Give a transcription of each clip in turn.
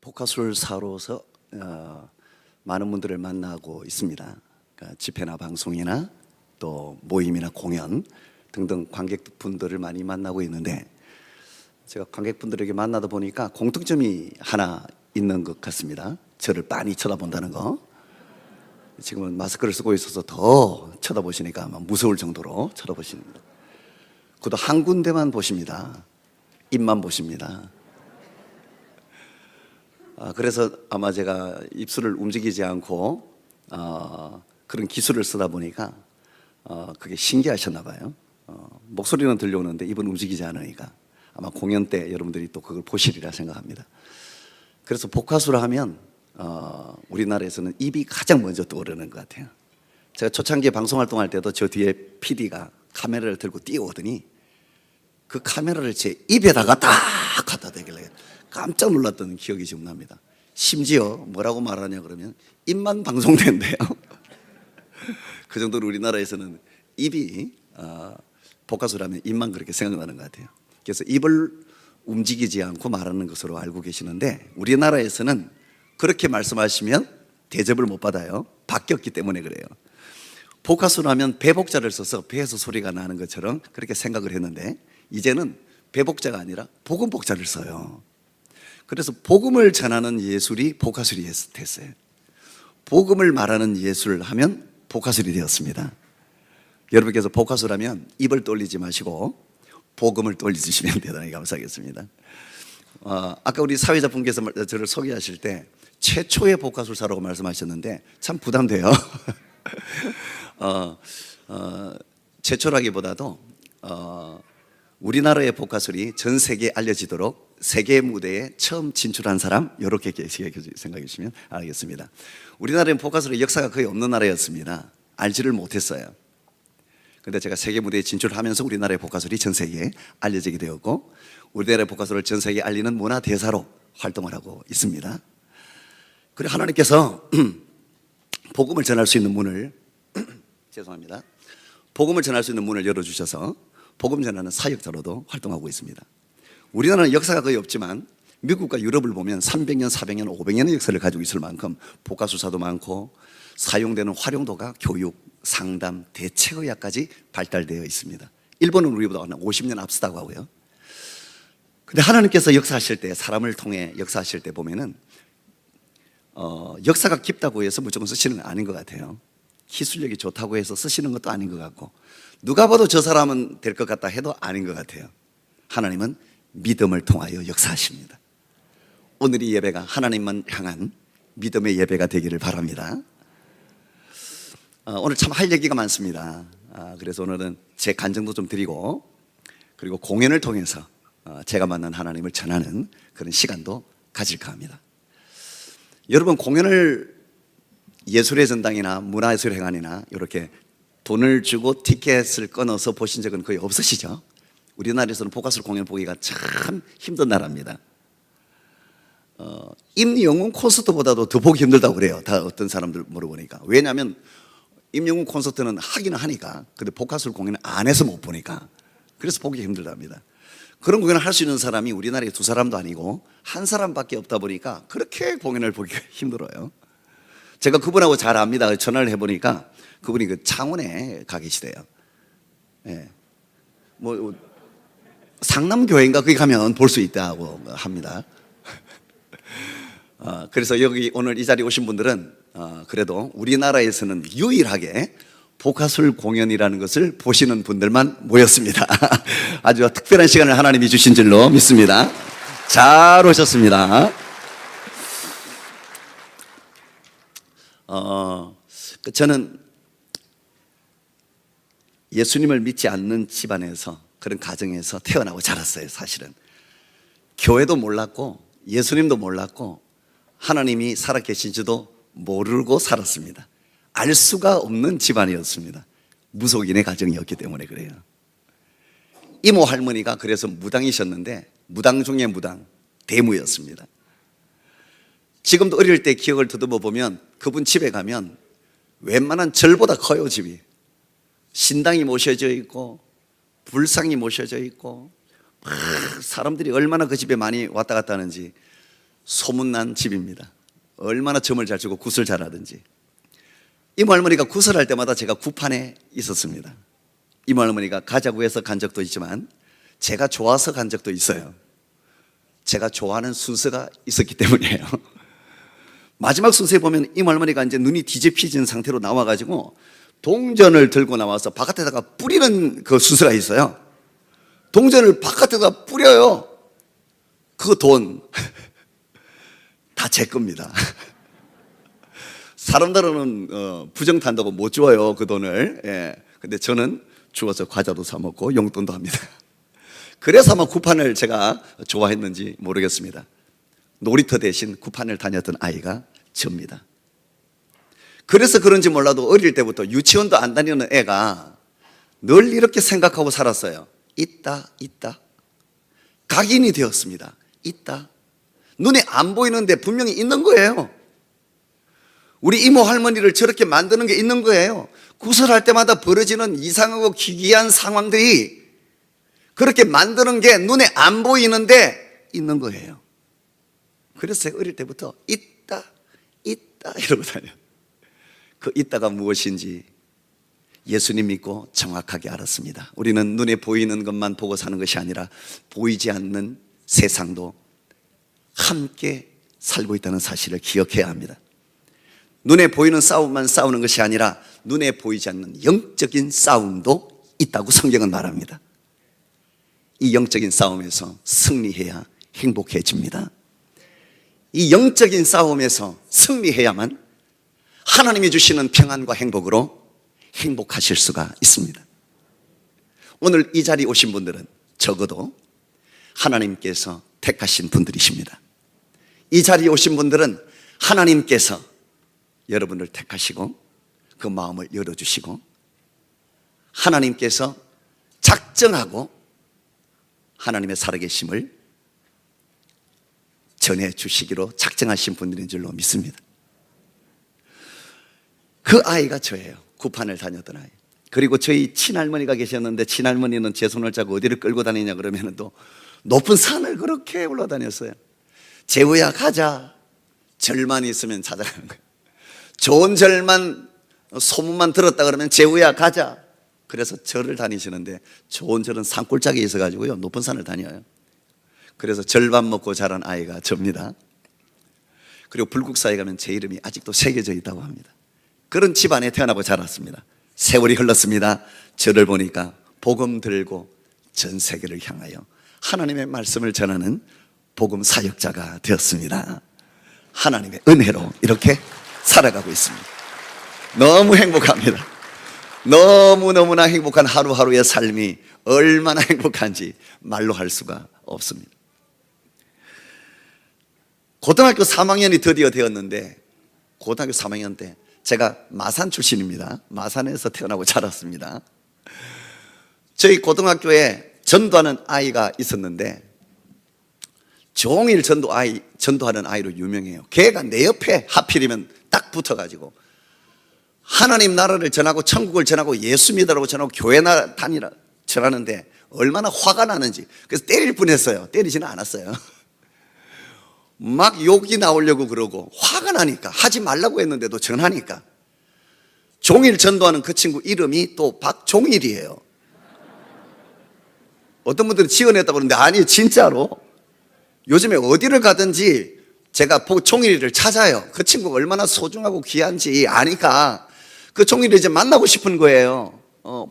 복화술사로서 많은 분들을 만나고 있습니다. 그러니까 집회나 방송이나 또 모임이나 공연 등등 관객분들을 많이 만나고 있는데, 제가 관객분들에게 만나다 보니까 공통점이 하나 있는 것 같습니다. 저를 빤히 쳐다본다는 거. 지금은 마스크를 쓰고 있어서 더 쳐다보시니까 아마 무서울 정도로 쳐다보십니다. 그것도 한 군데만 보십니다. 입만 보십니다. 그래서 아마 제가 입술을 움직이지 않고 그런 기술을 쓰다 보니까 그게 신기하셨나 봐요. 목소리는 들려오는데 입은 움직이지 않으니까 아마 공연 때 여러분들이 또 그걸 보시리라 생각합니다. 그래서 복화술을 하면 우리나라에서는 입이 가장 먼저 떠오르는 것 같아요. 제가 초창기에 방송 활동할 때도 저 뒤에 PD가 카메라를 들고 뛰어오더니 그 카메라를 제 입에다가 딱 갖다 대길래 깜짝 놀랐던 기억이 좀 납니다. 심지어 뭐라고 말하냐 그러면 입만 방송된대요. 그 정도로 우리나라에서는 입이 복화술하면 입만 그렇게 생각나는 것 같아요. 그래서 입을 움직이지 않고 말하는 것으로 알고 계시는데, 우리나라에서는 그렇게 말씀하시면 대접을 못 받아요. 바뀌었기 때문에 그래요. 복화술 하면 배복자를 써서 배에서 소리가 나는 것처럼 그렇게 생각을 했는데, 이제는 배복자가 아니라 복음복자를 써요. 그래서 복음을 전하는 예술이 복화술이 됐어요. 복음을 말하는 예술을 하면 복화술이 되었습니다. 여러분께서 복화술 하면 입을 돌리지 마시고 복음을 돌려주시면 대단히 감사하겠습니다. 아까 우리 사회자분께서 저를 소개하실 때 최초의 복화술사라고 말씀하셨는데 참 부담돼요. 최초라기보다도 우리나라의 복화술이 전 세계에 알려지도록 세계 무대에 처음 진출한 사람, 이렇게 생각해 주시면 알겠습니다. 우리나라는 복화술의 역사가 거의 없는 나라였습니다. 알지를 못했어요. 근데 제가 세계 무대에 진출하면서 우리나라의 복화술이 전 세계에 알려지게 되었고, 우리나라의 복화술을 전 세계에 알리는 문화 대사로 활동을 하고 있습니다. 그리고 하나님께서 복음을 전할 수 있는 문을 죄송합니다. 복음을 전할 수 있는 문을 열어주셔서 복음 전하는 사역자로도 활동하고 있습니다. 우리나라는 역사가 거의 없지만 미국과 유럽을 보면 300년, 400년, 500년의 역사를 가지고 있을 만큼 복화술사도 많고 사용되는 활용도가 교육, 상담, 대책의학까지 발달되어 있습니다. 일본은 우리보다 50년 앞서다고 하고요. 근데 하나님께서 역사하실 때, 사람을 통해 역사하실 때 보면은 역사가 깊다고 해서 무조건 쓰시는 건 아닌 것 같아요. 기술력이 좋다고 해서 쓰시는 것도 아닌 것 같고, 누가 봐도 저 사람은 될 것 같다 해도 아닌 것 같아요. 하나님은 믿음을 통하여 역사하십니다. 오늘 이 예배가 하나님만 향한 믿음의 예배가 되기를 바랍니다. 오늘 참 할 얘기가 많습니다. 그래서 오늘은 제 간증도 좀 드리고, 그리고 공연을 통해서 제가 만난 하나님을 전하는 그런 시간도 가질까 합니다. 여러분, 공연을 예술의 전당이나 문화예술의 행안이나 이렇게 돈을 주고 티켓을 끊어서 보신 적은 거의 없으시죠? 우리나라에서는 복화술 공연 보기가 참 힘든 나라입니다. 임영웅 콘서트보다도 더 보기 힘들다고 그래요. 다 어떤 사람들 물어보니까. 왜냐하면 임영웅 콘서트는 하기는 하니까, 근데 복화술 공연은 안 해서 못 보니까, 그래서 보기 힘들답니다. 그런 공연을 할 수 있는 사람이 우리나라에 두 사람도 아니고 한 사람밖에 없다 보니까 그렇게 공연을 보기가 힘들어요. 제가 그분하고 잘 압니다. 전화를 해보니까 그분이 그 창원에 가 계시대요. 예. 뭐 상남교회인가 거기 가면 볼 수 있다고 합니다. 그래서 여기 오늘 이 자리에 오신 분들은 그래도 우리나라에서는 유일하게 복화술 공연이라는 것을 보시는 분들만 모였습니다. 아주 특별한 시간을 하나님이 주신 줄로 믿습니다. 잘 오셨습니다. 저는 예수님을 믿지 않는 집안에서, 그런 가정에서 태어나고 자랐어요. 사실은 교회도 몰랐고 예수님도 몰랐고 하나님이 살아계신지도 모르고 살았습니다. 알 수가 없는 집안이었습니다. 무속인의 가정이었기 때문에 그래요. 이모 할머니가 그래서 무당이셨는데 무당 중에 무당, 대무였습니다. 지금도 어릴 때 기억을 더듬어 보면 그분 집에 가면 웬만한 절보다 커요. 집이 신당이 모셔져 있고 불상이 모셔져 있고 사람들이 얼마나 그 집에 많이 왔다 갔다 하는지 소문난 집입니다. 얼마나 점을 잘 치고 굿을 잘하든지. 이모 할머니가 굿을 할 때마다 제가 굿판에 있었습니다. 이모 할머니가 가자고 해서 간 적도 있지만 제가 좋아서 간 적도 있어요. 제가 좋아하는 순서가 있었기 때문이에요. 마지막 순서에 보면 이모 할머니가 이제 눈이 뒤집혀진 상태로 나와가지고 동전을 들고 나와서 바깥에다가 뿌리는 그 순서가 있어요. 동전을 바깥에다 뿌려요. 그 돈 다 제 겁니다. 사람들은 부정탄다고 못 주어요, 그 돈을. 예. 근데 저는 주어서 과자도 사 먹고 용돈도 합니다. 그래서 아마 굿판을 제가 좋아했는지 모르겠습니다. 놀이터 대신 굿판을 다녔던 아이가 접니다. 그래서 그런지 몰라도 어릴 때부터 유치원도 안 다니는 애가 늘 이렇게 생각하고 살았어요. 있다. 각인이 되었습니다. 있다. 눈에 안 보이는데 분명히 있는 거예요. 우리 이모 할머니를 저렇게 만드는 게 있는 거예요. 구설할 때마다 벌어지는 이상하고 기이한 상황들이 그렇게 만드는 게 눈에 안 보이는데 있는 거예요. 그래서 제가 어릴 때부터 있다 이러고 다녀요. 그 있다가 무엇인지 예수님 믿고 정확하게 알았습니다. 우리는 눈에 보이는 것만 보고 사는 것이 아니라 보이지 않는 세상도 함께 살고 있다는 사실을 기억해야 합니다. 눈에 보이는 싸움만 싸우는 것이 아니라 눈에 보이지 않는 영적인 싸움도 있다고 성경은 말합니다. 이 영적인 싸움에서 승리해야 행복해집니다. 이 영적인 싸움에서 승리해야만 하나님이 주시는 평안과 행복으로 행복하실 수가 있습니다. 오늘 이 자리에 오신 분들은 적어도 하나님께서 택하신 분들이십니다. 이 자리에 오신 분들은 하나님께서 여러분을 택하시고 그 마음을 열어주시고 하나님께서 작정하고 하나님의 살아계심을 전해주시기로 작정하신 분들인 줄로 믿습니다. 그 아이가 저예요. 굿판을 다녔던 아이. 그리고 저희 친할머니가 계셨는데 친할머니는 제 손을 잡고 어디를 끌고 다니냐 그러면 또 높은 산을 그렇게 올라다녔어요. 재우야 가자. 절만 있으면 찾아가는 거예요. 좋은 절만 소문만 들었다 그러면 재우야 가자. 그래서 절을 다니시는데 좋은 절은 산골짜기에 있어가지고요 높은 산을 다녀요. 그래서 절밥 먹고 자란 아이가 접니다. 그리고 불국사에 가면 제 이름이 아직도 새겨져 있다고 합니다. 그런 집안에 태어나고 자랐습니다. 세월이 흘렀습니다. 저를 보니까 복음 들고 전 세계를 향하여 하나님의 말씀을 전하는 복음 사역자가 되었습니다. 하나님의 은혜로 이렇게 살아가고 있습니다. 너무 행복합니다. 너무너무나 행복한 하루하루의 삶이 얼마나 행복한지 말로 할 수가 없습니다. 고등학교 3학년이 드디어 되었는데 고등학교 3학년 때 제가 마산 출신입니다. 마산에서 태어나고 자랐습니다. 저희 고등학교에 전도하는 아이가 있었는데 종일 전도하는 아이로 유명해요. 걔가 내 옆에 하필이면 딱 붙어가지고 하나님 나라를 전하고 천국을 전하고 예수 믿으라고 전하고 교회 다니라 전하는데 얼마나 화가 나는지 그래서 때릴 뻔했어요. 때리지는 않았어요. 막 욕이 나오려고 그러고 화가 나니까 하지 말라고 했는데도 전하니까 종일 전도하는 그 친구 이름이 또 박종일이에요. 어떤 분들은 지어냈다고 그러는데 아니 진짜로 요즘에 어디를 가든지 제가 종일이를 찾아요. 그 친구가 얼마나 소중하고 귀한지 아니까 그 종일이 이제 만나고 싶은 거예요.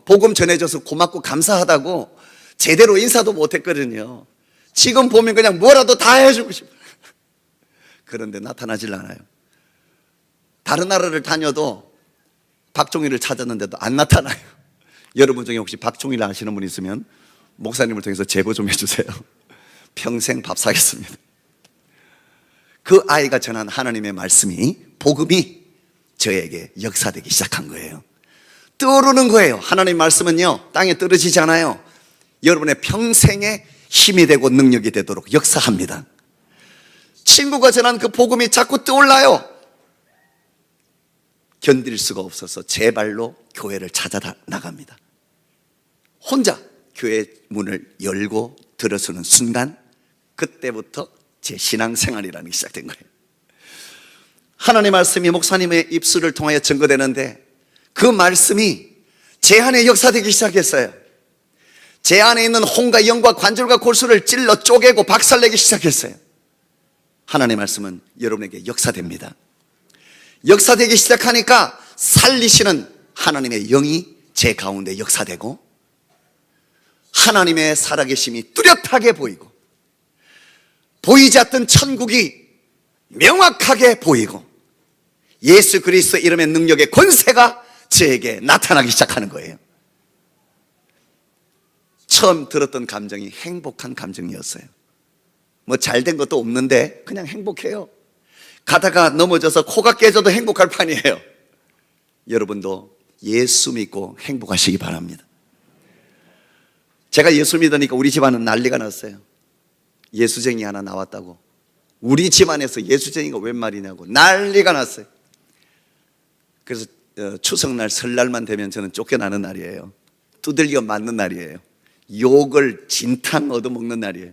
복음 전해줘서 고맙고 감사하다고 제대로 인사도 못했거든요. 지금 보면 그냥 뭐라도 다 해주고 싶어요. 그런데 나타나질 않아요. 다른 나라를 다녀도 박종일을 찾았는데도 안 나타나요. 여러분 중에 혹시 박종일 아시는 분 있으면 목사님을 통해서 제보 좀 해주세요. 평생 밥 사겠습니다. 그 아이가 전한 하나님의 말씀이 복음이 저에게 역사되기 시작한 거예요. 떠오르는 거예요. 하나님의 말씀은요 땅에 떨어지지 않아요. 여러분의 평생의 힘이 되고 능력이 되도록 역사합니다. 친구가 전한 그 복음이 자꾸 떠올라요. 견딜 수가 없어서 제 발로 교회를 찾아 나갑니다. 혼자 교회 문을 열고 들어서는 순간 그때부터 제 신앙생활이라는 게 시작된 거예요. 하나님의 말씀이 목사님의 입술을 통하여 증거되는데 그 말씀이 제 안에 역사되기 시작했어요. 제 안에 있는 혼과 영과 관절과 골수를 찔러 쪼개고 박살내기 시작했어요. 하나님의 말씀은 여러분에게 역사됩니다. 역사되기 시작하니까 살리시는 하나님의 영이 제 가운데 역사되고 하나님의 살아계심이 뚜렷하게 보이고 보이지 않던 천국이 명확하게 보이고 예수 그리스도의 이름의 능력의 권세가 저에게 나타나기 시작하는 거예요. 처음 들었던 감정이 행복한 감정이었어요. 뭐 잘된 것도 없는데 그냥 행복해요. 가다가 넘어져서 코가 깨져도 행복할 판이에요. 여러분도 예수 믿고 행복하시기 바랍니다. 제가 예수 믿으니까 우리 집안은 난리가 났어요. 예수쟁이 하나 나왔다고. 우리 집안에서 예수쟁이가 웬 말이냐고 난리가 났어요. 그래서 추석날 설날만 되면 저는 쫓겨나는 날이에요. 두들겨 맞는 날이에요. 욕을 진탕 얻어먹는 날이에요.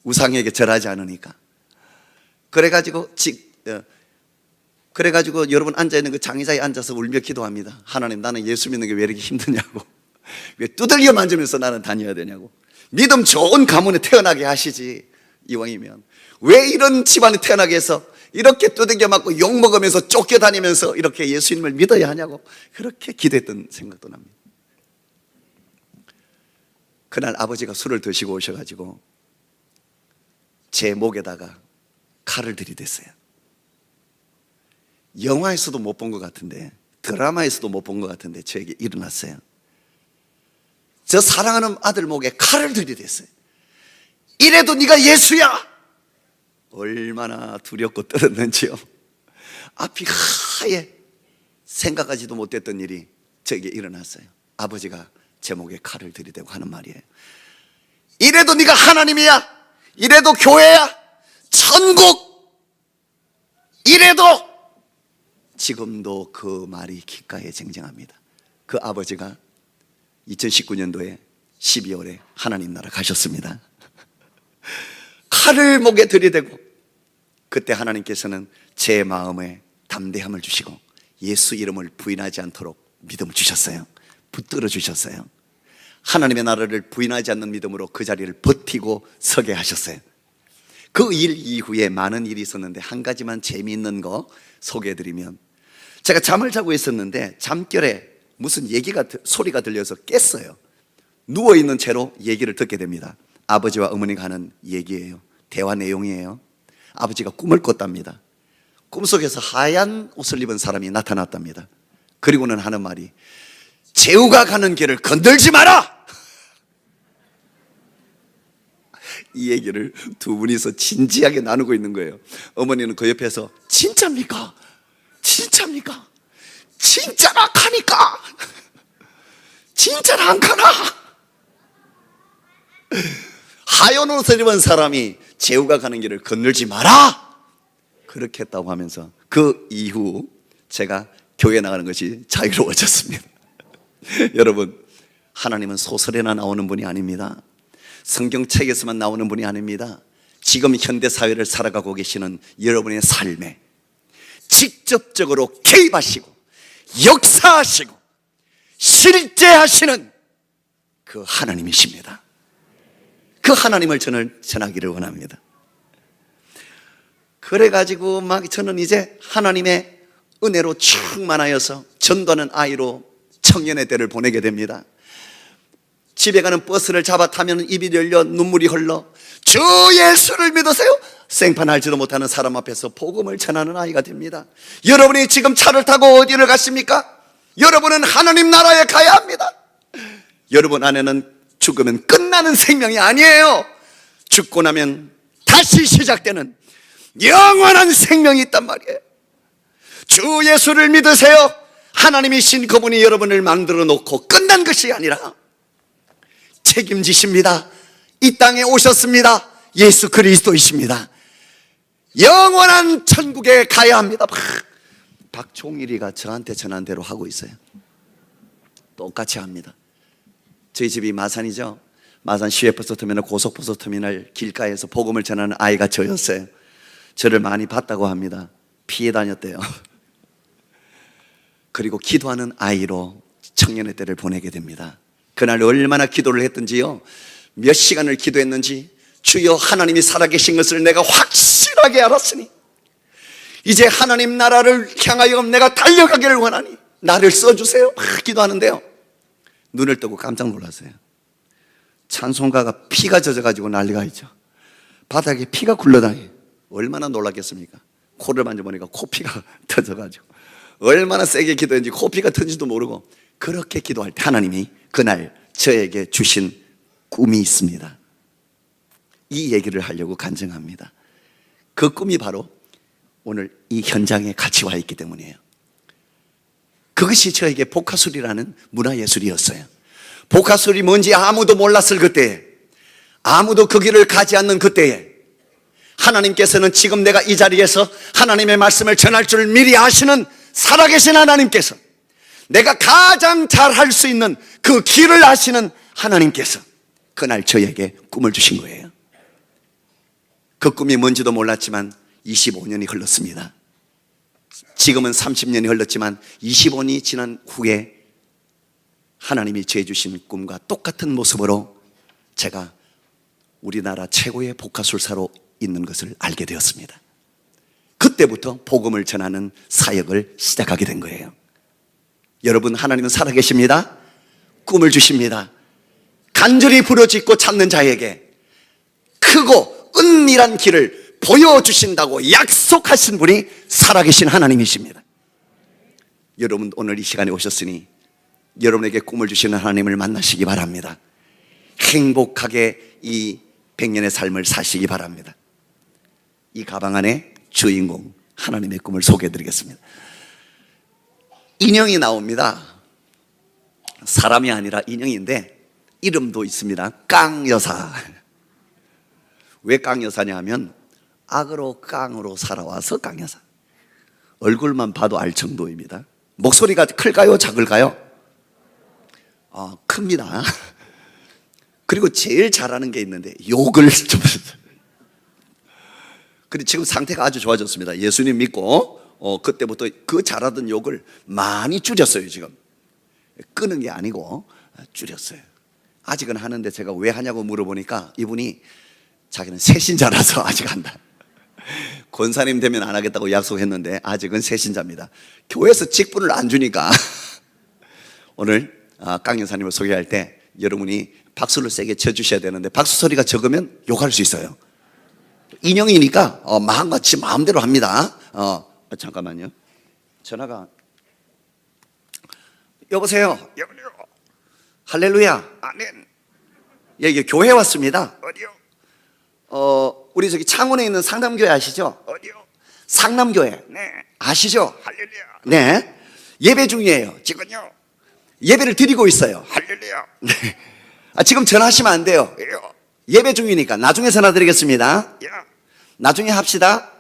우상에게 절하지 않으니까. 그래가지고 여러분 앉아있는 그 장의자에 앉아서 울며 기도합니다. 하나님, 나는 예수 믿는 게 왜 이렇게 힘드냐고, 왜 두들겨 만지면서 나는 다녀야 되냐고. 믿음 좋은 가문에 태어나게 하시지, 이왕이면 왜 이런 집안에 태어나게 해서 이렇게 두들겨 맞고 욕먹으면서 쫓겨다니면서 이렇게 예수님을 믿어야 하냐고 그렇게 기도했던 생각도 납니다. 그날 아버지가 술을 드시고 오셔가지고 제 목에다가 칼을 들이댔어요. 영화에서도 못 본 것 같은데, 드라마에서도 못 본 것 같은데 저에게 일어났어요. 저 사랑하는 아들 목에 칼을 들이댔어요. 이래도 네가 예수야! 얼마나 두렵고 떨었는지요. 앞이 하얘 생각하지도 못했던 일이 저에게 일어났어요. 아버지가 제 목에 칼을 들이대고 하는 말이에요. 이래도 네가 하나님이야, 이래도 교회야, 천국, 이래도. 지금도 그 말이 귓가에 쟁쟁합니다. 그 아버지가 2019년도에 12월에 하나님 나라 가셨습니다. 칼을 목에 들이대고 그때 하나님께서는 제 마음에 담대함을 주시고 예수 이름을 부인하지 않도록 믿음을 주셨어요. 붙들어 주셨어요. 하나님의 나라를 부인하지 않는 믿음으로 그 자리를 버티고 서게 하셨어요. 그 일 이후에 많은 일이 있었는데 한 가지만 재미있는 거 소개해드리면, 제가 잠을 자고 있었는데 잠결에 무슨 소리가 들려서 깼어요. 누워있는 채로 얘기를 듣게 됩니다. 아버지와 어머니가 하는 얘기예요. 대화 내용이에요. 아버지가 꿈을 꿨답니다. 꿈속에서 하얀 옷을 입은 사람이 나타났답니다. 그리고는 하는 말이, 제후가 가는 길을 건들지 마라! 이 얘기를 두 분이서 진지하게 나누고 있는 거예요. 어머니는 그 옆에서 진짜입니까? 진짜입니까? 진짜라 카니까! 진짜라 안 카나? 하얀 옷을 입은 사람이 제후가 가는 길을 건들지 마라! 그렇게 했다고 하면서 그 이후 제가 교회 나가는 것이 자유로워졌습니다. 여러분, 하나님은 소설에나 나오는 분이 아닙니다. 성경책에서만 나오는 분이 아닙니다. 지금 현대사회를 살아가고 계시는 여러분의 삶에 직접적으로 개입하시고 역사하시고 실제하시는 그 하나님이십니다. 그 하나님을 저는 전하기를 원합니다. 그래가지고 막 저는 이제 하나님의 은혜로 충만하여서 전도하는 아이로 청년의 때를 보내게 됩니다. 집에 가는 버스를 잡아 타면 입이 열려 눈물이 흘러 주 예수를 믿으세요? 생판 알지도 못하는 사람 앞에서 복음을 전하는 아이가 됩니다. 여러분이 지금 차를 타고 어디를 가십니까? 여러분은 하나님 나라에 가야 합니다. 여러분 안에는 죽으면 끝나는 생명이 아니에요. 죽고 나면 다시 시작되는 영원한 생명이 있단 말이에요. 주 예수를 믿으세요. 하나님이신 그분이 여러분을 만들어 놓고 끝난 것이 아니라 책임지십니다. 이 땅에 오셨습니다. 예수 그리스도이십니다. 영원한 천국에 가야 합니다. 박종일이가 저한테 전한 대로 하고 있어요. 똑같이 합니다. 저희 집이 마산이죠. 마산 시외버스터미널, 고속버스터미널 길가에서 복음을 전하는 아이가 저였어요. 저를 많이 봤다고 합니다. 피해 다녔대요. 그리고 기도하는 아이로 청년의 때를 보내게 됩니다. 그날 얼마나 기도를 했던지요, 몇 시간을 기도했는지, 주여 하나님이 살아계신 것을 내가 확실하게 알았으니 이제 하나님 나라를 향하여 내가 달려가기를 원하니 나를 써주세요. 기도하는데요, 눈을 뜨고 깜짝 놀랐어요. 찬송가가 피가 젖어가지고 난리가 있죠. 바닥에 피가 굴러다녀요. 얼마나 놀랐겠습니까? 코를 만져보니까 코피가 터져가지고, 얼마나 세게 기도했는지 코피가 터진지도 모르고, 그렇게 기도할 때 하나님이 그날 저에게 주신 꿈이 있습니다. 이 얘기를 하려고 간증합니다. 그 꿈이 바로 오늘 이 현장에 같이 와 있기 때문이에요. 그것이 저에게 복화술이라는 문화예술이었어요. 복화술이 뭔지 아무도 몰랐을 그때에, 아무도 그 길을 가지 않는 그때에 하나님께서는 지금 내가 이 자리에서 하나님의 말씀을 전할 줄 미리 아시는 살아계신 하나님께서, 내가 가장 잘 할 수 있는 그 길을 아시는 하나님께서 그날 저에게 꿈을 주신 거예요. 그 꿈이 뭔지도 몰랐지만 25년이 흘렀습니다. 지금은 30년이 흘렀지만 25년이 지난 후에 하나님이 제 주신 꿈과 똑같은 모습으로 제가 우리나라 최고의 복화술사로 있는 것을 알게 되었습니다. 그때부터 복음을 전하는 사역을 시작하게 된 거예요. 여러분, 하나님은 살아계십니다. 꿈을 주십니다. 간절히 부르짖고 찾는 자에게 크고 은밀한 길을 보여주신다고 약속하신 분이 살아계신 하나님이십니다. 여러분, 오늘 이 시간에 오셨으니 여러분에게 꿈을 주시는 하나님을 만나시기 바랍니다. 행복하게 이 100년의 삶을 사시기 바랍니다. 이 가방 안에 주인공 하나님의 꿈을 소개해드리겠습니다. 인형이 나옵니다. 사람이 아니라 인형인데 이름도 있습니다. 깡여사. 왜 깡여사냐 하면 악으로 깡으로 살아와서 깡여사. 얼굴만 봐도 알 정도입니다. 목소리가 클까요? 작을까요? 큽니다. 그리고 제일 잘하는 게 있는데 욕을 좀. 그리고 지금 상태가 아주 좋아졌습니다. 예수님 믿고 그때부터 그 잘하던 욕을 많이 줄였어요. 지금 끄는 게 아니고 줄였어요. 아직은 하는데 제가 왜 하냐고 물어보니까 이분이 자기는 새신자라서 아직 한다. 권사님 되면 안 하겠다고 약속했는데 아직은 새신자입니다. 교회에서 직분을 안 주니까 오늘 깡 여사님을 소개할 때 여러분이 박수를 세게 쳐주셔야 되는데 박수 소리가 적으면 욕할 수 있어요. 인형이니까 마음같이 마음대로 합니다. 잠깐만요. 전화가. 여보세요. 여보세요. 할렐루야. 아멘. 여기 교회 왔습니다. 어디요? 우리 저기 창원에 있는 상남교회 아시죠? 어디요? 상남교회. 네. 아시죠? 할렐루야. 네. 예배 중이에요. 지금요. 예배를 드리고 있어요. 할렐루야. 네. 지금 전화하시면 안 돼요. 왜요? 예배 중이니까 나중에 전화 드리겠습니다. 야. 나중에 합시다.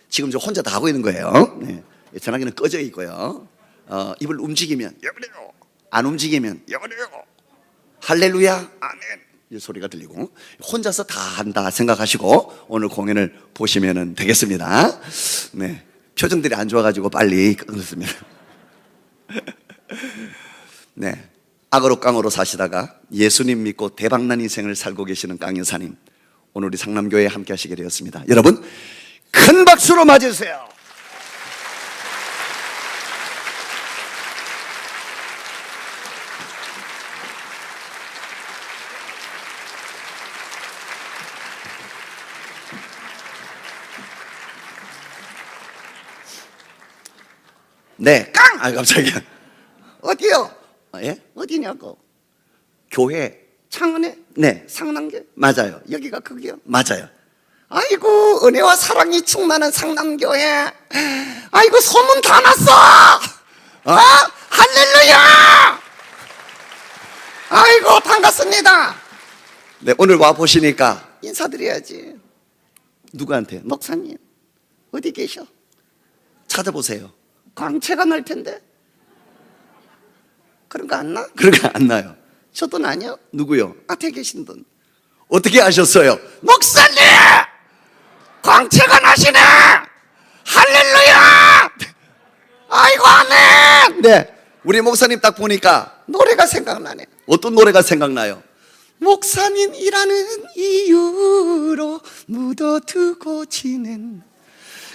지금 저 혼자 다 하고 있는 거예요. 네. 전화기는 꺼져 있고요. 입을 움직이면, 안 움직이면 할렐루야, 아멘, 이 소리가 들리고, 혼자서 다 한다 생각하시고 오늘 공연을 보시면 되겠습니다. 네. 표정들이 안 좋아가지고 빨리 끊었습니다. 네. 악으로 깡으로 사시다가 예수님 믿고 대박난 인생을 살고 계시는 깡 여사님, 오늘 우리 상남교회에 함께 하시게 되었습니다. 여러분, 큰 박수로 맞으세요. 네, 깡! 갑자기. 어디요? 예? 어디냐고? 교회, 창원에? 네, 상남교회. 맞아요. 여기가 거기요? 맞아요. 아이고, 은혜와 사랑이 충만한 상남교회. 아이고, 소문 다 났어! 할렐루야! 아이고, 반갑습니다. 네, 오늘 와 보시니까 인사드려야지. 누구한테? 목사님, 어디 계셔? 찾아보세요. 광채가 날 텐데. 그런 거 안 나? 그런 거 안 나요. 저돈 아니요? 누구요? 앞에 계신 분. 어떻게 아셨어요? 목사님! 광채가 나시네! 할렐루야! 아이고 아멘! 네, 우리 목사님 딱 보니까 노래가 생각나네. 어떤 노래가 생각나요? 목사님이라는 이유로 묻어두고 지낸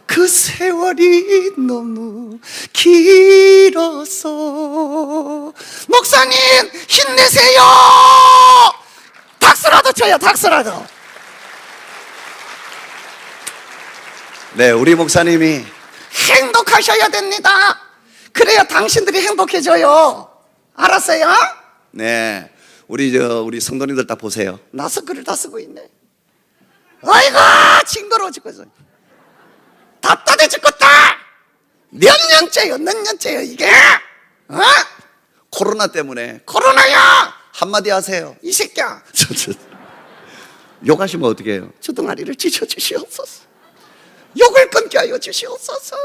그 세월이 너무 길어서 목사님 힘내세요. 닥스라도 쳐요. 닥스라도. 네, 우리 목사님이 행복하셔야 됩니다. 그래야 당신들이 행복해져요. 알았어요? 네, 우리 성도님들 딱 보세요. 마스크를 다 쓰고 있네. 아이고 징그러워 죽겠어. 답답해 죽겠다. 몇 년째요 이게? 어? 코로나 때문에. 코로나야 한마디 하세요. 이 새끼야. 욕하시면 어떻게 해요? 주둥아리를 찢어주시옵소서. 욕을 끊게 하여 주시옵소서.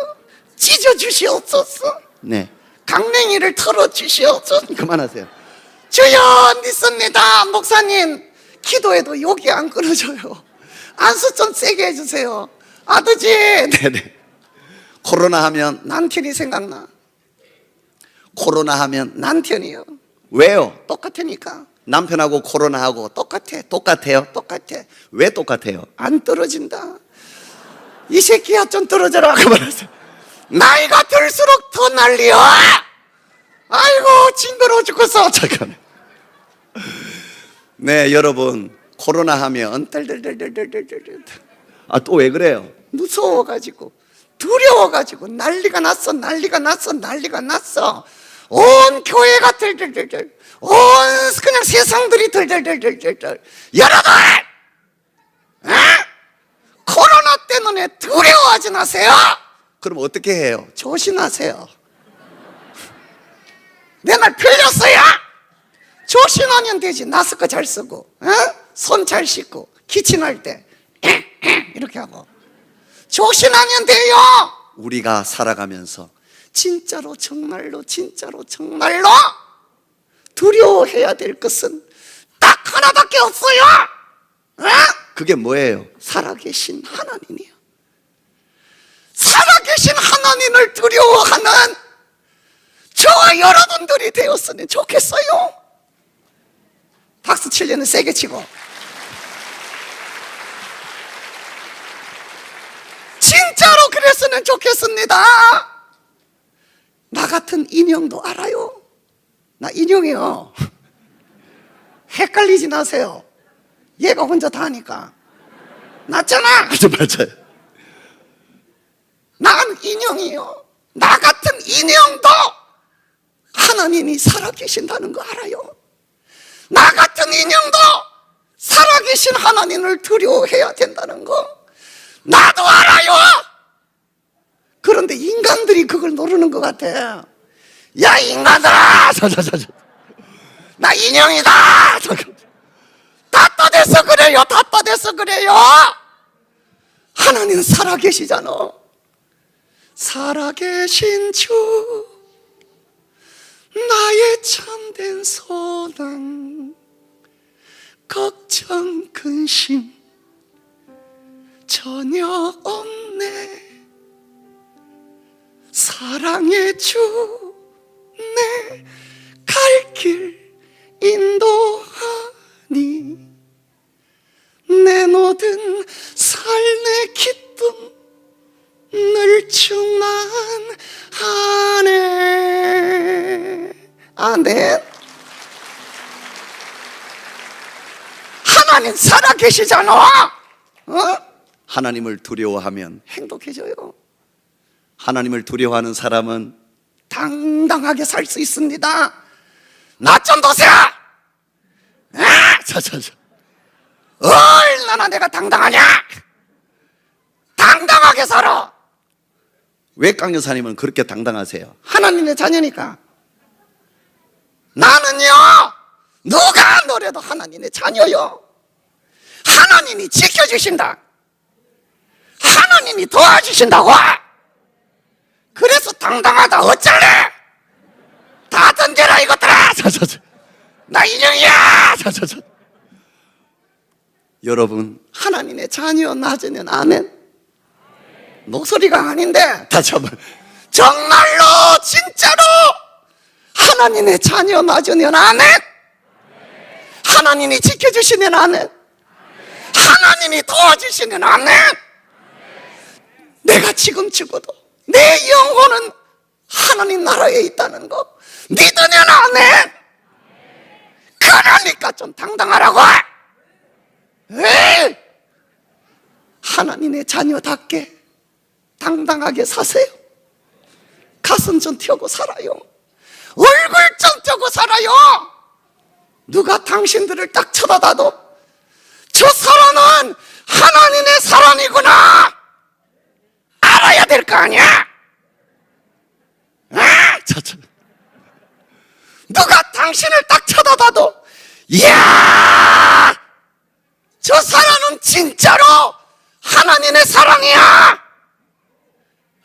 찢어주시옵소서. 네, 강냉이를 털어주시옵소서. 그만하세요. 주여 믿습니다. 목사님 기도해도 욕이 안 끊어져요. 안수 좀 세게 해주세요. 아버지. 네네. 코로나 하면 남편이 생각나. 코로나 하면 남편이요. 왜요? 똑같으니까. 남편하고 코로나하고 똑같아요. 왜 똑같아요? 안 떨어진다. 이 새끼야 좀 떨어져라. 그만하세요. 나이가 들수록 더 난리야. 아이고 징그러워 죽겠어. 잠깐만. 네, 여러분 코로나 하면 덜덜덜덜덜덜. 아, 또 왜 그래요? 무서워가지고 두려워가지고 난리가 났어. 온 교회가 덜덜덜덜, 온 그냥 세상들이 덜덜덜덜덜. 여러분, 코로나 때문에 두려워하지 마세요. 그럼 어떻게 해요? 조심하세요. 내 말 틀렸어요? 조심하면 되지. 마스크 잘 쓰고, 손 잘 씻고, 기침할 때 이렇게 하고 조심하면 돼요. 우리가 살아가면서 진짜로 정말로 두려워해야 될 것은 딱 하나밖에 없어요. 그게 뭐예요? 살아계신 하나님이에요. 살아계신 하나님을 두려워하는 저와 여러분들이 되었으면 좋겠어요. 박수 치려는 세게 치고. 진짜로 그랬으면 좋겠습니다. 나 같은 인형도 알아요. 나 인형이요. 헷갈리지 마세요. 얘가 혼자 다 하니까. 맞잖아. 맞아요. 난 인형이요. 나 같은 인형도 하나님이 살아계신다는 거 알아요. 나 같은 인형도 살아계신 하나님을 두려워해야 된다는 거 나도 알아요. 그런데 인간들이 그걸 모르는 것 같아. 야 인간들아, 나 인형이다. 답답해서 그래요. 하나님은 살아계시잖아. 살아계신 주 나의 참된 소망, 걱정 근심 전혀 없네. 사랑의 주 내 갈 길 인도하니 내 모든 삶의 기쁨 늘 충만하네. 아멘. 하나님 살아계시잖아. 하나님을 두려워하면 행복해져요. 하나님을 두려워하는 사람은 당당하게 살 수 있습니다. 나 좀 보세요. 얼마나 내가 당당하냐. 당당하게 살아. 왜 강여사님은 그렇게 당당하세요? 하나님의 자녀니까. 나는요, 누가 노래도 하나님의 자녀요. 하나님이 지켜주신다. 하나님이 도와주신다고. 그래서 당당하다. 어쩔래? 다 던져라 이것들아. 나 인형이야! 여러분, 하나님의 자녀 낳으면 아멘? 목소리가 아닌데 다시 한번, 정말로 진짜로 하나님의 자녀 낳으면 아멘? 하나님이 지켜주시면 아멘? 하나님이 도와주시면 아멘? 내가 지금 죽어도 내 영혼은 하나님 나라에 있다는 거 믿으면 아멘? 그러니까 좀 당당하라고. 에이! 하나님의 자녀답게 당당하게 사세요. 가슴 좀 펴고 살아요. 얼굴 좀 펴고 살아요. 누가 당신들을 딱 쳐다봐도 저 사람은 하나님의 사람이구나 알아야 될 거 아니야. 누가 당신을 딱 쳐다봐도 이야, 저 사람은 진짜로 하나님의 사랑이야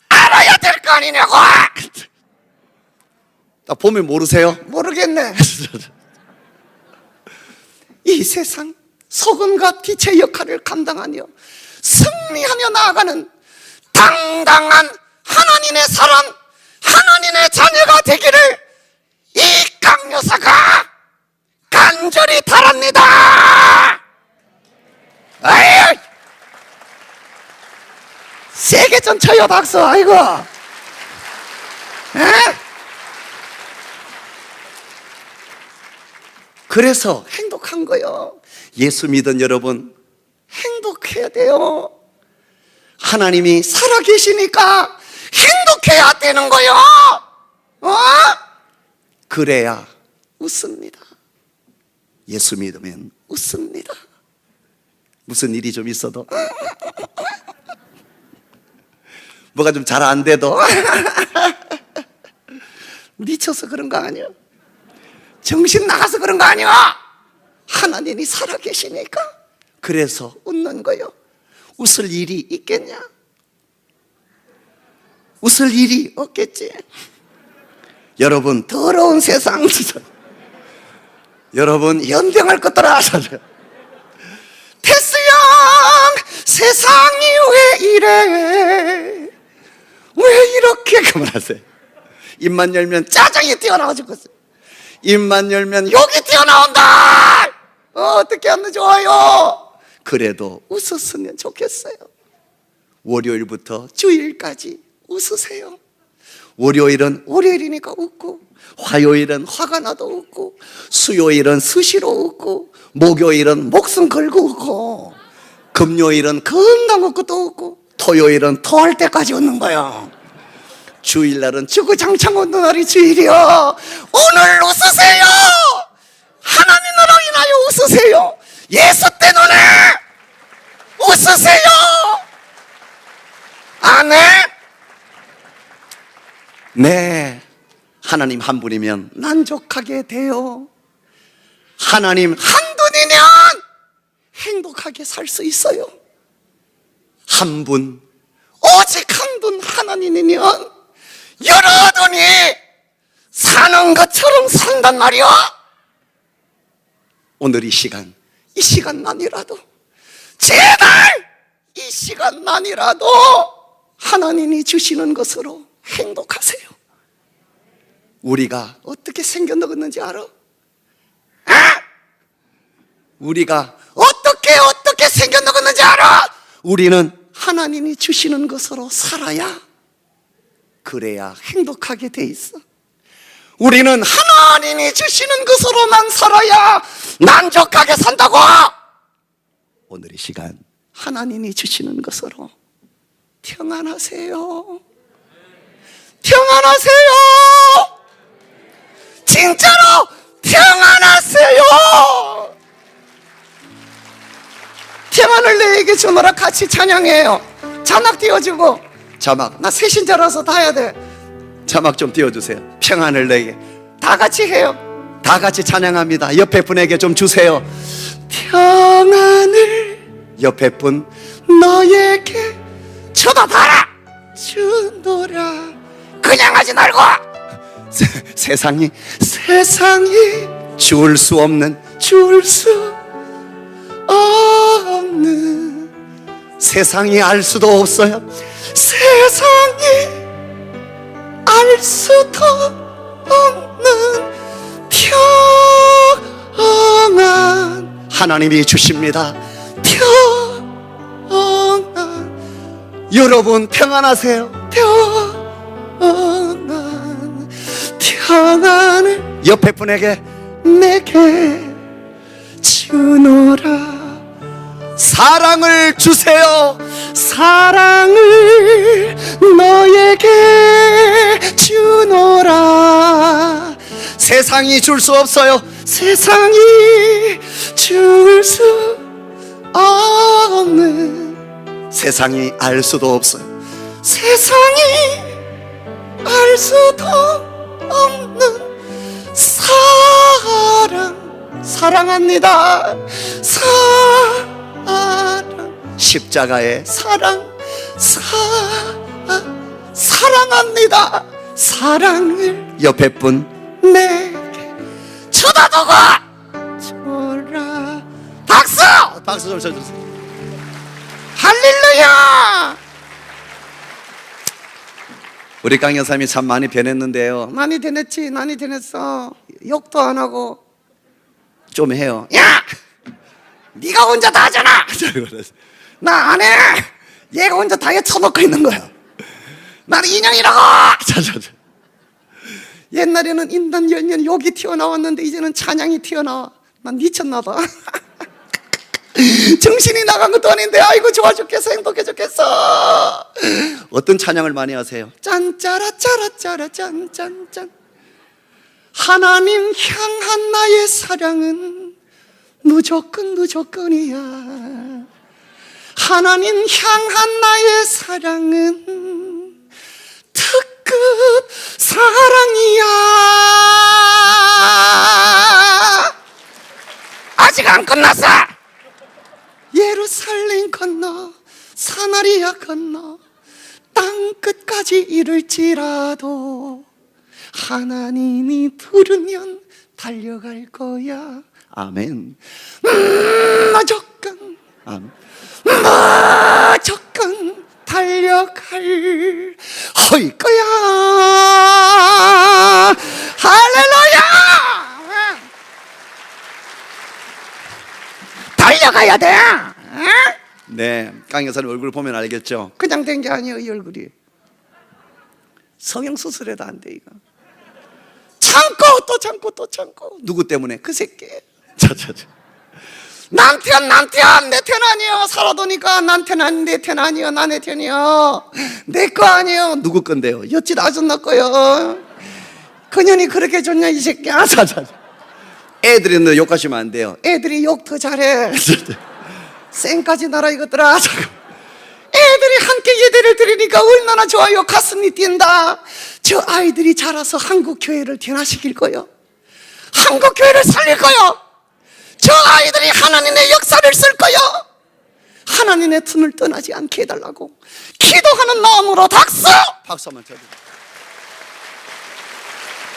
알아야 될 거 아니냐고. 딱 보면 모르세요? 모르겠네. 이 세상 소금과 빛의 역할을 감당하며 승리하며 나아가는 당당한 하나님의 사람, 하나님의 자녀가 되기를 이 강요사가 간절히 바랍니다. 아이, 세게 좀 쳐요 박수. 아이고. 에? 그래서 행복한 거요. 예수 믿은 여러분, 행복해야 돼요. 하나님이 살아계시니까 행복해야 되는 거요. 그래야 웃습니다. 예수 믿으면 웃습니다. 무슨 일이 좀 있어도, 뭐가 좀 잘 안 돼도 미쳐서 그런 거 아니야? 정신 나가서 그런 거 아니야? 하나님이 살아계시니까 그래서 웃는 거요. 웃을 일이 있겠냐? 웃을 일이 없겠지. 여러분, 더러운 세상 여러분 연병할 것더라. 테스형, 세상이 왜 이래? 왜 이렇게? 그만하세요. 입만 열면 짜장이 튀어나와 죽겠어요. 입만 열면 욕이 튀어나온다. 어떻게 하면 좋아요? 그래도 웃었으면 좋겠어요. 월요일부터 주일까지 웃으세요. 월요일은 월요일이니까 웃고, 화요일은 화가 나도 웃고, 수요일은 수시로 웃고, 목요일은 목숨 걸고 웃고, 금요일은 금방 웃고 또 웃고, 토요일은 토할 때까지 웃는 거야. 주일날은 주구장창 웃는 날이 주일이요. 오늘 웃으세요. 하나님 나라 인하여 웃으세요. 예수 때문에 웃으세요. 아멘. 네, 하나님 한 분이면 만족하게 돼요. 하나님 한 분이면 행복하게 살 수 있어요. 한 분, 오직 한 분 하나님이면 여러분이 사는 것처럼 산단 말이야. 오늘 이 시간만이라도, 제발 이 시간만이라도 하나님이 주시는 것으로 행복하세요. 우리가 어떻게 생겨났는지 알아? 우리가 어떻게 생겨났는지 알아? 우리는 하나님이 주시는 것으로 살아야, 그래야 행복하게 돼 있어. 우리는 하나님이 주시는 것으로만 살아야 만족하게 산다고. 오늘 이 시간 하나님이 주시는 것으로 평안하세요. 평안하세요. 진짜로 평안하세요. 평안을 내게 주노라. 같이 찬양해요. 자막 띄워주고. 자막, 나 새신자라서 다 해야 돼. 자막 좀 띄워주세요. 평안을 내게. 다 같이 해요. 다 같이 찬양합니다. 옆에 분에게 좀 주세요. 평안을 옆에 분 너에게 쳐다봐라 주노라. 그냥 하지 말고. 세상이 줄 수 없는, 줄 수 없는, 세상이 알 수도 없어요. 세상이 알 수도 없는 평안 하나님이 주십니다. 평안. 여러분 평안하세요. 평안. 평안을 옆에 분에게 내게 주노라. 사랑을 주세요. 사랑을 너에게 주노라. 세상이 줄 수 없어요. 세상이 줄 수 없는, 세상이 알 수도 없어요. 세상이 알 수도 없는 사랑, 사랑합니다. 사랑, 십자가의 사랑, 사랑합니다. 사랑을 옆에 분 내게 쳐다보고 줘라. 박수! 박수 좀 쳐주세요. 할렐루야! 우리 강 여사님이 참 많이 변했는데요. 많이 되냈지, 많이 되냈어. 욕도 안 하고. 좀 해요. 야! 네가 혼자 다 하잖아. 나 안 해. 얘가 혼자 다 해 쳐놓고 있는 거야. 나는 인형이라고. 옛날에는 인단 열면 욕이 튀어나왔는데 이제는 찬양이 튀어나와. 난 미쳤나 봐. 정신이 나간 것도 아닌데 아이고 좋아 죽겠어, 행복해 죽겠어. 어떤 찬양을 많이 하세요? 짠짜라짜라짜라 짠짠짠. 하나님 향한 나의 사랑은 무조건 무조건이야. 하나님 향한 나의 사랑은 특급 사랑이야. 아직 안 끝났어. 예루살렘 건너 사마리아 건너 땅 끝까지 이룰지라도 하나님이 부르면 달려갈 거야. 아멘. 무조건, 아멘. 무조건 달려갈 거야. 할렐루야. 달려가야 돼. 네, 강 여사님 얼굴 보면 알겠죠? 그냥 된 게 아니에요. 이 얼굴이 성형수술해도 안 돼. 이거 참고 또 참고 또 참고. 누구 때문에? 그 새끼 자자자. 남편 내 편 아니에요. 살아도니까 남편 아닌 내 편 아니에요. 나의 편이요. 내 거 아니에요. 누구 건데요? 여짓 아줌마 거요. 그년이 그렇게 좋냐 이 새끼야. 자자자. 애들이 너 욕하시면 안 돼요. 애들이 욕 더 잘해. 쌩까지 나라 이것들아. 애들이 함께 예배를 드리니까 얼마나 좋아요. 가슴이 뛴다. 저 아이들이 자라서 한국 교회를 변화시킬 거요. 한국 교회를 살릴 거요. 저 아이들이 하나님의 역사를 쓸 거요. 하나님의 틈을 떠나지 않게 해달라고 기도하는 마음으로 박수! 박수 한번 쳐주세요.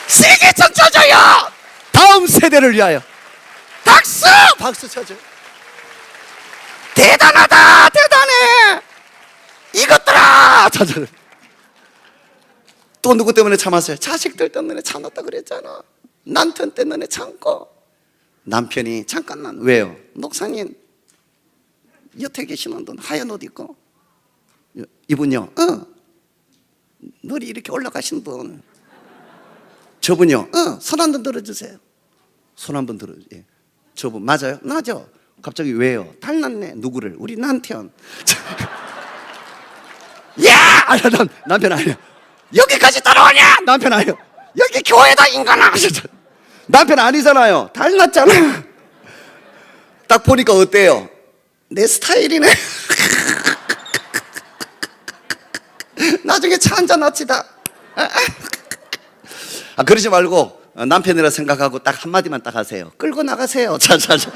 세계천 쳐줘요. 다음 세대를 위하여 박수! 박수 쳐줘요. 대단하다. 대단해. 이것들아. 자자자. 또 누구 때문에 참았어요? 자식들 때문에 참았다 그랬잖아. 남편 때문에 참고. 남편이 잠깐만. 왜요? 목사님 여태 계시는 분 하얀 옷 입고 이분요? 머리 이렇게 올라가신 분. 저분요? 손 한 번 들어주세요. 손 한번 들어. 예. 저분 맞아요? 나죠? 갑자기 왜요? 달났네. 누구를? 우리 남편. 야! 아니, 남편 아니에요. 여기까지 따라오냐? 남편 아니에요. 여기 교회다 인간아. 남편 아니잖아요. 달났잖아. 딱 보니까 어때요? 내 스타일이네. 나중에 차 한잔 합시다. 아, 그러지 말고 남편이라 생각하고 딱 한마디만 딱 하세요. 끌고 나가세요. 자자자.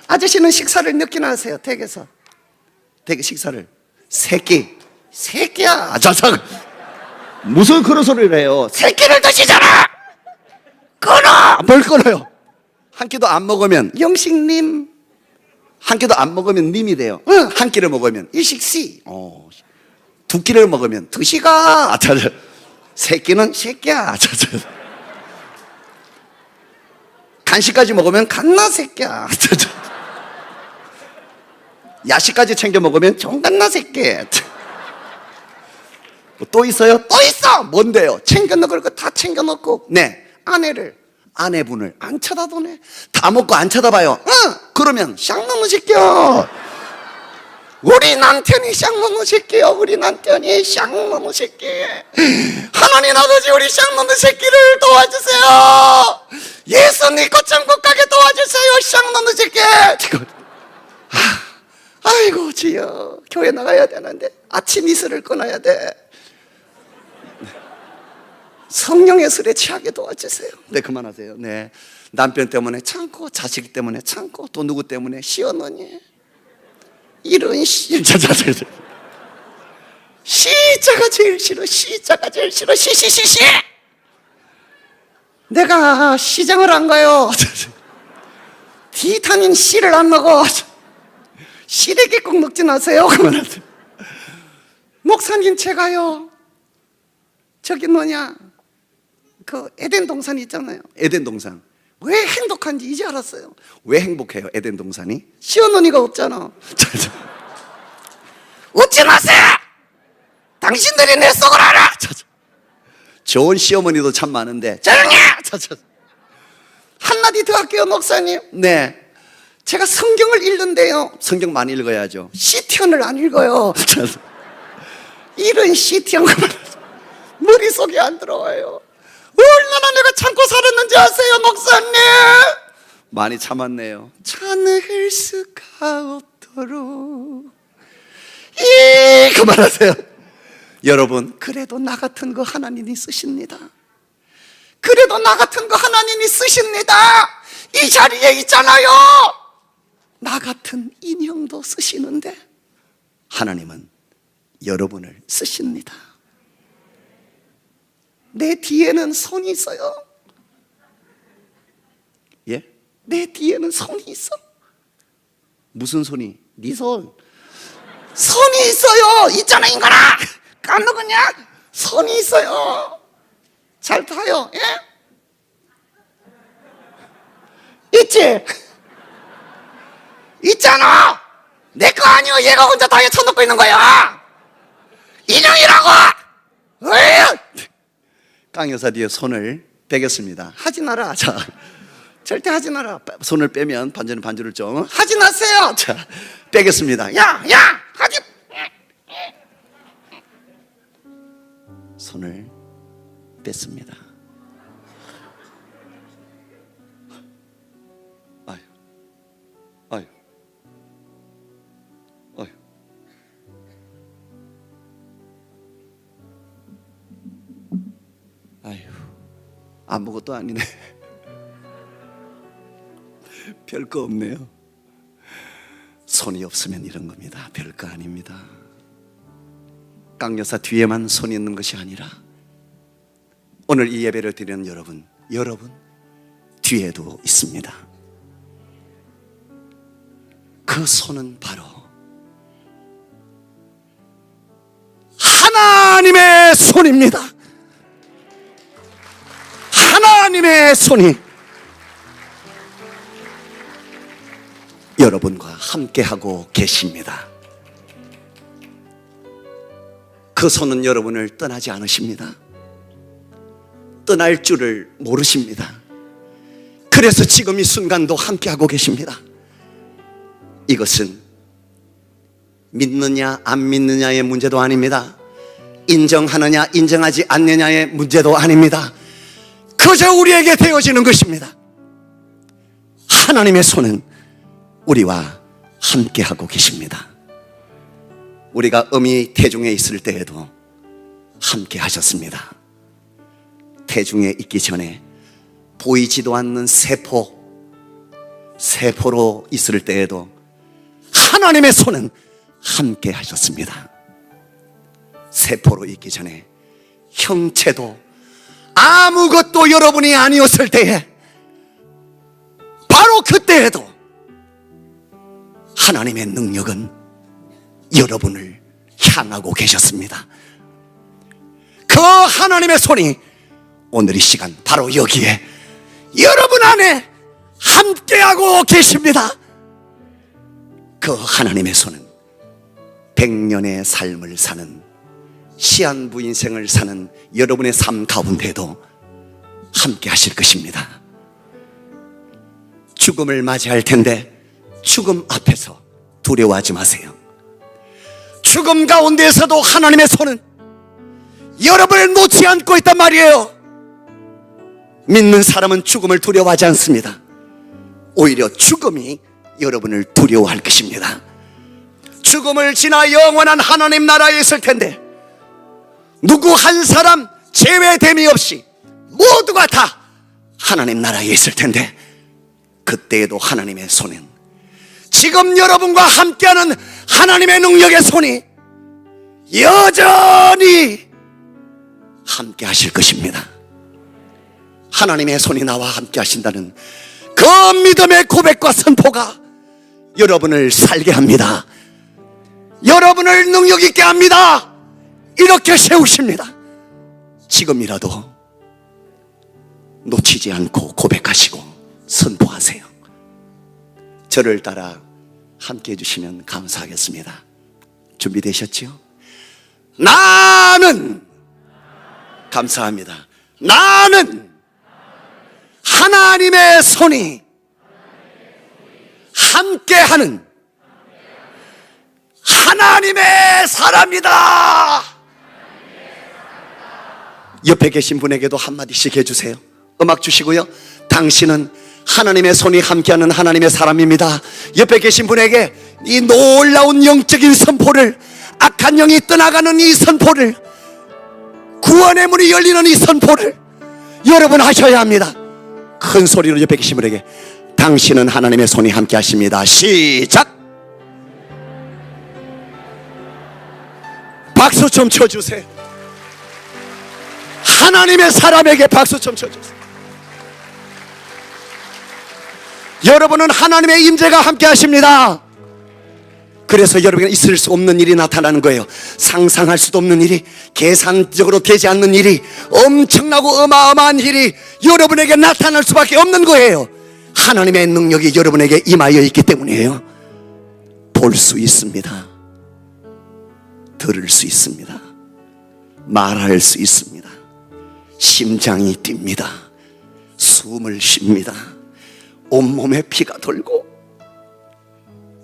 아저씨는 식사를 몇 끼나 하세요? 댁에서. 되게 식사를 새끼. 새끼야. 자자. 무슨 그런 소리를 해요? 새끼를 드시잖아. 끊어! 뭘 끊어요? 한 끼도 안 먹으면, 영식님. 한 끼도 안 먹으면 님이 돼요. 응. 한 끼를 먹으면, 일식씨. 두 끼를 먹으면 두시가. 세 끼는 새끼야. 간식까지 먹으면 갓나 새끼야. 야식까지 챙겨 먹으면 종갓나 새끼. 또 있어요? 또 있어! 뭔데요? 챙겨 넣을 거 다 챙겨 넣고 네, 아내를 아내분을 안 쳐다보네. 다 먹고 안 쳐다봐요. 응! 그러면 쌍놈의 새끼야. 우리 남편이 쌍놈의 새끼야. 우리 남편이 쌍놈의 새끼. 하나님 아버지, 우리 쌍놈의 새끼를 도와주세요. 예수님 거창국 가게 도와주세요. 쌍놈의 새끼. 아이고 주여, 교회 나가야 되는데 아침 이슬을 끊어야 돼. 성령의 술에 취하게 도와주세요. 네, 그만하세요. 네, 남편 때문에 참고, 자식 때문에 참고, 또 누구 때문에 시어머니 이런 자자자. 시자가 제일 싫어. 시자가 제일 싫어. 시시시시. 내가 시장을 안 가요. 비타민 C를 안 먹어. 시래기 꼭 먹지 마세요. 그만하세요. 목사님, 제가요, 저기 뭐냐, 그 에덴 동산 있잖아요. 에덴 동산. 왜 행복한지 이제 알았어요. 왜 행복해요? 에덴 동산이? 시어머니가 없잖아. 웃지 마세요. 당신들이 내 속을 알아. 좋은 시어머니도 참 많은데. 조용히 해. 한마디 더 할게요, 목사님. 네, 제가 성경을 읽는데요, 성경 많이 읽어야죠. 시티언을 안 읽어요. 이런 시티언 머릿속에 안 들어와요. 얼마나 내가 참고 살았는지 아세요, 목사님? 많이 참았네요. 참을 수가 없도록. 그만하세요. 여러분, 그래도 나 같은 거 하나님이 쓰십니다. 그래도 나 같은 거 하나님이 쓰십니다. 이 자리에 있잖아요. 나 같은 인형도 쓰시는데 하나님은 여러분을 쓰십니다. 내 뒤에는 손이 있어요. 예? 내 뒤에는 손이 있어. 무슨 손이? 네 손. 손이 있어요. 있잖아, 인간아. 까먹었냐? 손이 있어요. 잘 타요. 예? 있지? 있잖아. 내 거 아니요. 얘가 혼자 다이어 쳐놓고 있는 거야. 인형이라고. 왜? 깡 여사 뒤에 손을 빼겠습니다. 하지 마라. 자, 절대 하지 마라. 손을 빼면 반주를 좀. 하지 마세요. 자, 빼겠습니다. 야, 하지. 손을 뺐습니다. 아유, 아유, 아유. 아유, 아무것도 아니네. 별거 없네요. 손이 없으면 이런 겁니다. 별거 아닙니다. 깡여사 뒤에만 손이 있는 것이 아니라 오늘 이 예배를 드리는 여러분 뒤에도 있습니다. 그 손은 바로 하나님의 손입니다. 하나님의 손이 여러분과 함께하고 계십니다. 그 손은 여러분을 떠나지 않으십니다. 떠날 줄을 모르십니다. 그래서 지금 이 순간도 함께하고 계십니다. 이것은 믿느냐 안 믿느냐의 문제도 아닙니다. 인정하느냐 인정하지 않느냐의 문제도 아닙니다. 그저 우리에게 되어지는 것입니다. 하나님의 손은 우리와 함께하고 계십니다. 우리가 어미 태중에 있을 때에도 함께 하셨습니다. 태중에 있기 전에 보이지도 않는 세포로 있을 때에도 하나님의 손은 함께 하셨습니다. 세포로 있기 전에 형체도 아무것도 여러분이 아니었을 때에, 바로 그때에도 하나님의 능력은 여러분을 향하고 계셨습니다. 그 하나님의 손이 오늘 이 시간 바로 여기에 여러분 안에 함께하고 계십니다. 그 하나님의 손은 100년의 삶을 사는, 시한부 인생을 사는 여러분의 삶 가운데도 함께 하실 것입니다. 죽음을 맞이할 텐데 죽음 앞에서 두려워하지 마세요. 죽음 가운데에서도 하나님의 손은 여러분을 놓지 않고 있단 말이에요. 믿는 사람은 죽음을 두려워하지 않습니다. 오히려 죽음이 여러분을 두려워할 것입니다. 죽음을 지나 영원한 하나님 나라에 있을 텐데 누구 한 사람 제외됨이 없이 모두가 다 하나님 나라에 있을 텐데, 그때에도 하나님의 손은, 지금 여러분과 함께하는 하나님의 능력의 손이 여전히 함께 하실 것입니다. 하나님의 손이 나와 함께 하신다는 그 믿음의 고백과 선포가 여러분을 살게 합니다. 여러분을 능력 있게 합니다. 이렇게 세우십니다. 지금이라도 놓치지 않고 고백하시고 선포하세요. 저를 따라 함께 해주시면 감사하겠습니다. 준비되셨지요? 나는, 감사합니다. 나는 하나님의 손이 함께하는 하나님의 사람이다. 옆에 계신 분에게도 한마디씩 해주세요. 음악 주시고요. 당신은 하나님의 손이 함께하는 하나님의 사람입니다. 옆에 계신 분에게 이 놀라운 영적인 선포를, 악한 영이 떠나가는 이 선포를, 구원의 문이 열리는 이 선포를 여러분 하셔야 합니다. 큰 소리로 옆에 계신 분에게, 당신은 하나님의 손이 함께 하십니다. 시작! 박수 좀 쳐주세요. 하나님의 사람에게 박수 좀 쳐주세요. 여러분은 하나님의 임재가 함께 하십니다. 그래서 여러분에게 있을 수 없는 일이 나타나는 거예요. 상상할 수도 없는 일이, 계산적으로 되지 않는 일이, 엄청나고 어마어마한 일이 여러분에게 나타날 수밖에 없는 거예요. 하나님의 능력이 여러분에게 임하여 있기 때문이에요. 볼 수 있습니다. 들을 수 있습니다. 말할 수 있습니다. 심장이 뜁니다. 숨을 쉽니다. 온몸에 피가 돌고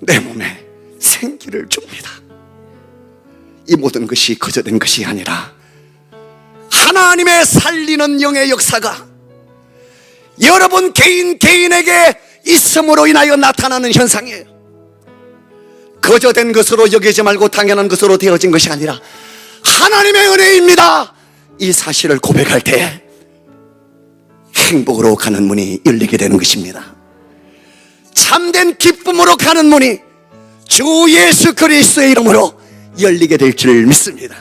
내 몸에 생기를 줍니다. 이 모든 것이 거저된 것이 아니라 하나님의 살리는 영의 역사가 여러분 개인에게 있음으로 인하여 나타나는 현상이에요. 거저된 것으로 여기지 말고 당연한 것으로 되어진 것이 아니라 하나님의 은혜입니다. 이 사실을 고백할 때 행복으로 가는 문이 열리게 되는 것입니다. 참된 기쁨으로 가는 문이 주 예수 그리스도의 이름으로 열리게 될 줄 믿습니다.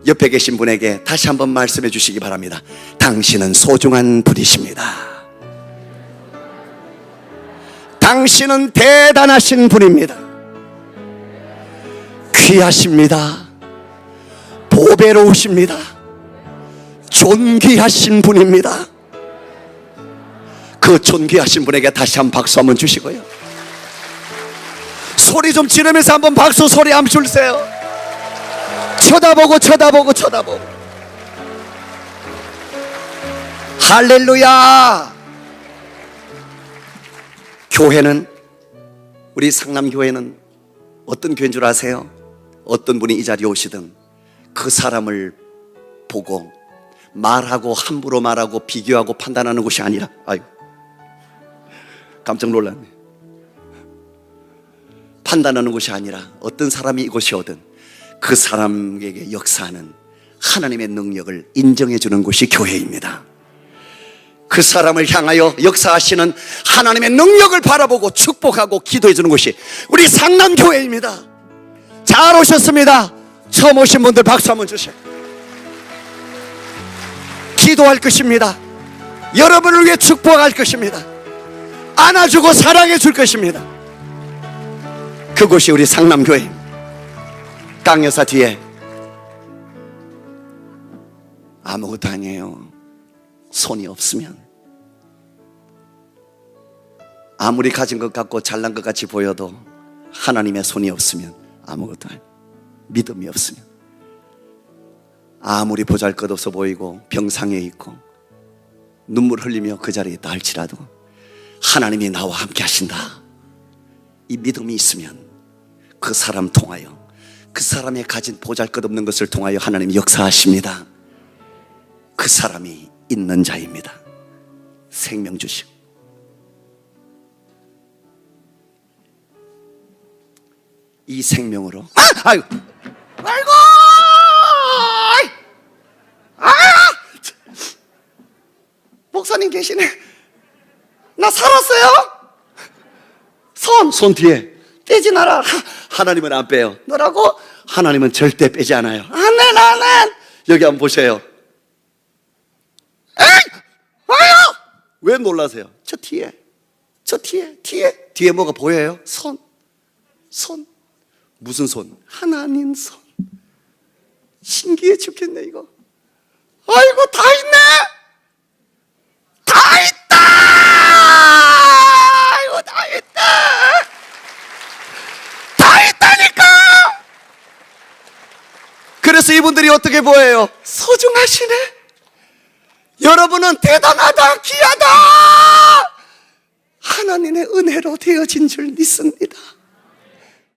옆에 계신 분에게 다시 한번 말씀해 주시기 바랍니다. 당신은 소중한 분이십니다. 당신은 대단하신 분입니다. 귀하십니다. 보배로우십니다. 존귀하신 분입니다. 그 존귀하신 분에게 다시 한번 박수 한번 주시고요. 소리 좀 지르면서 한번 박수 소리 한번 주세요. 쳐다보고 쳐다보고 쳐다보고. 할렐루야. 교회는, 우리 상남교회는 어떤 교회인 줄 아세요? 어떤 분이 이 자리에 오시든 그 사람을 보고 말하고 함부로 말하고 비교하고 판단하는 것이 아니라, 아유 깜짝 놀랐네. 판단하는 것이 아니라 어떤 사람이 이곳에 오든 그 사람에게 역사하는 하나님의 능력을 인정해 주는 곳이 교회입니다. 그 사람을 향하여 역사하시는 하나님의 능력을 바라보고 축복하고 기도해 주는 곳이 우리 상남교회입니다. 잘 오셨습니다. 처음 오신 분들 박수 한번 주세요. 기도할 것입니다. 여러분을 위해 축복할 것입니다. 안아주고 사랑해 줄 것입니다. 그곳이 우리 상남교회 강여사 뒤에 아무것도 아니에요. 손이 없으면, 아무리 가진 것 같고 잘난 것 같이 보여도 하나님의 손이 없으면 아무것도 아니에요. 믿음이 없으면, 아무리 보잘것없어 보이고 병상에 있고 눈물 흘리며 그 자리에 있다 할지라도 하나님이 나와 함께 하신다, 이 믿음이 있으면 그 사람 통하여, 그 사람의 가진 보잘것없는 것을 통하여 하나님이 역사하십니다. 그 사람이 있는 자입니다. 생명 주시고, 이 생명으로 아이고 목사님 계시네. 나 살았어요. 손 뒤에 떼지 마라. 하나님은 안 빼요. 너라고? 하나님은 절대 빼지 않아요. 아멘. 여기 한번 보세요. 와요. 왜 놀라세요? 저 뒤에 뭐가 보여요? 손. 무슨 손? 하나님 손. 신기해 죽겠네 이거. 아이고, 다 있네. 다 있다. 아이고, 다 있다. 다 있다니까. 그래서 이분들이 어떻게 보여요? 소중하시네. 여러분은 대단하다, 귀하다, 하나님의 은혜로 되어진 줄 믿습니다.